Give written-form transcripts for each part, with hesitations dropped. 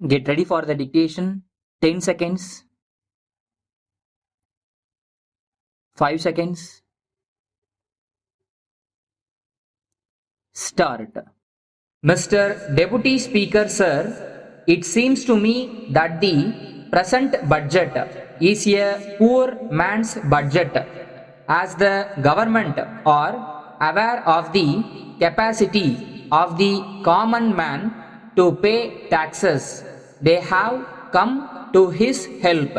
Get ready for the dictation. 10 seconds. 5 seconds. Start. Mr. Deputy Speaker, sir, it seems to me that the present budget is a poor man's budget, as the government are aware of the capacity of the common man to pay taxes. They have come to his help.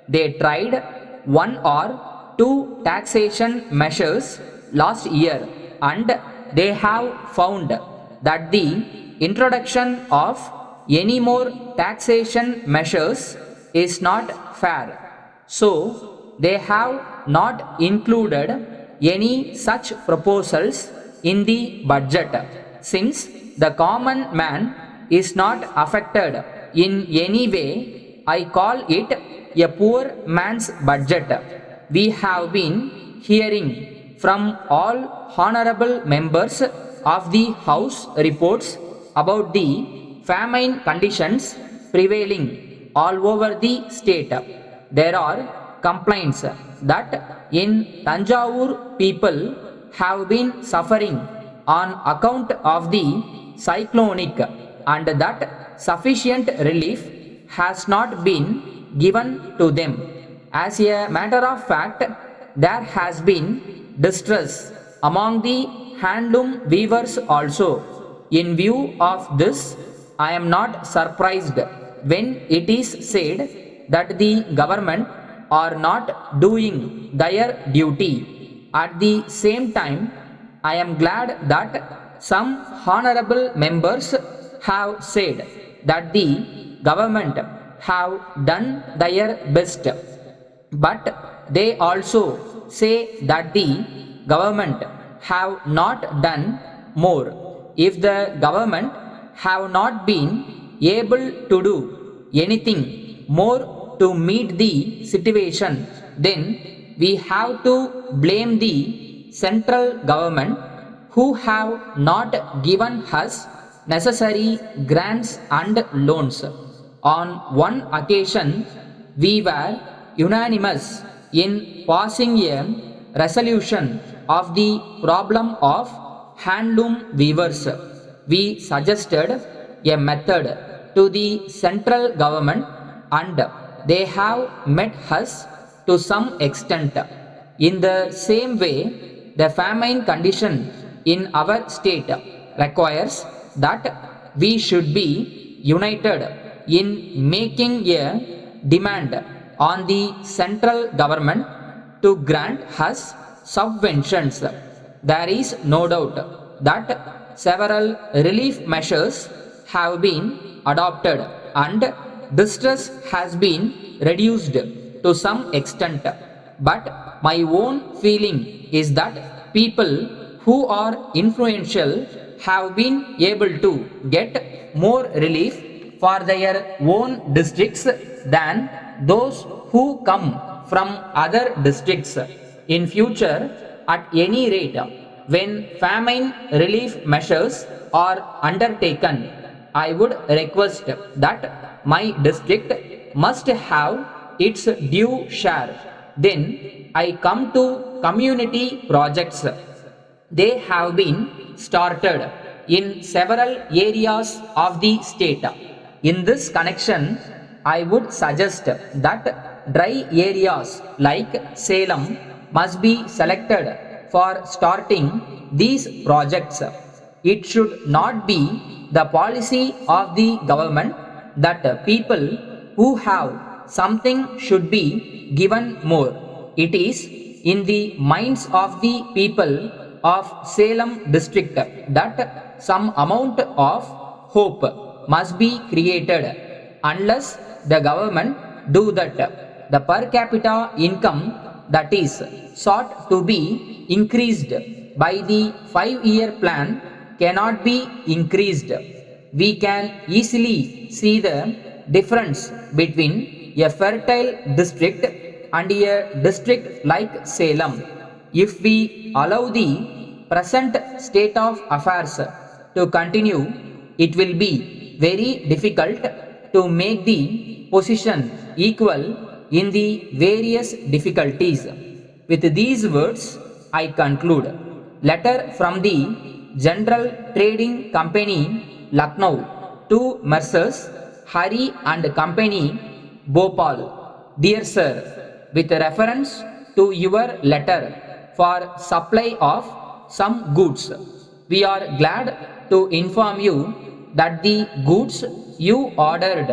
They tried one or two taxation measures last year, and they have found that the introduction of any more taxation measures is not fair. So, they have not included any such proposals in the budget, since the common man is not affected in any way. I call it a poor man's budget. We have been hearing from all honorable members of the House reports about the famine conditions prevailing all over the state. There are complaints that in Tanjavur people have been suffering on account of the cyclonic, and that sufficient relief has not been given to them. As a matter of fact, there has been distress among the handloom weavers also. In view of this, I am not surprised when it is said that the government are not doing their duty. At the same time, I am glad that some honorable members have said that the government have done their best, but they also say that the government have not done more. If the government have not been able to do anything more to meet the situation, then we have to blame the central government, who have not given us necessary grants and loans. On one occasion, we were unanimous in passing a resolution of the problem of handloom weavers. We suggested a method to the central government, and they have met us to some extent. In the same way, the famine condition in our state requires that we should be united in making a demand on the central government to grant us subventions. There is no doubt that several relief measures have been adopted and distress has been reduced to some extent. But my own feeling is that people who are influential have been able to get more relief for their own districts than those who come from other districts. In future, at any rate, when famine relief measures are undertaken, I would request that my district must have its due share. Then I come to community projects. They have been started in several areas of the state. In this connection, I would suggest that dry areas like Salem must be selected for starting these projects. It should not be the policy of the government that people who have something should be given more. It is in the minds of the people of Salem district that some amount of hope must be created. Unless the government do that, the per capita income that is sought to be increased by the 5-year plan cannot be increased. We can easily see the difference between a fertile district and a district like Salem. If we allow the present state of affairs to continue, it will be very difficult to make the position equal in the various difficulties. With these words, I conclude. Letter from the General Trading Company, Lucknow, to Messrs. Hari and Company, Bhopal. Dear Sir, with reference to your letter for supply of some goods, we are glad to inform you that the goods you ordered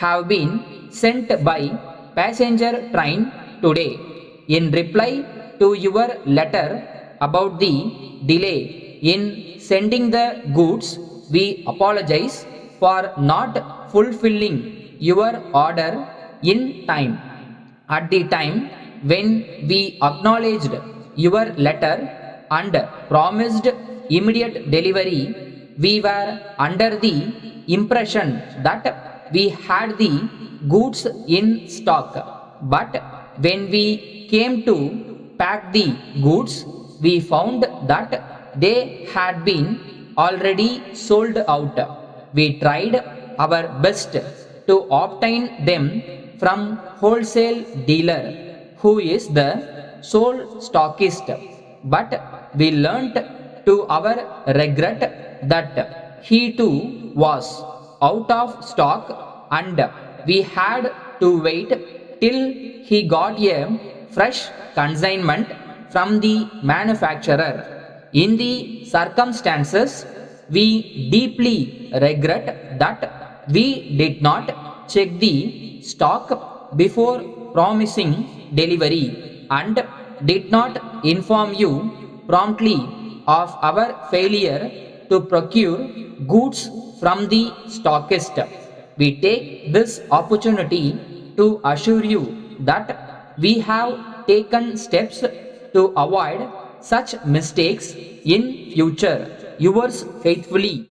have been sent by passenger train today. In reply to your letter about the delay in sending the goods, we apologize for not fulfilling your order in time. At the time when we acknowledged your letter and promised immediate delivery, we were under the impression that we had the goods in stock. But when we came to pack the goods, we found that they had been already sold out. We tried our best to obtain them from wholesale dealer who is the sole stockist, but we learnt to our regret that he too was out of stock and we had to wait till he got a fresh consignment from the manufacturer. In the circumstances, we deeply regret that we did not check the stock before promising delivery and did not inform you promptly of our failure to procure goods from the stockist. We take this opportunity to assure you that we have taken steps to avoid such mistakes in future. Yours faithfully.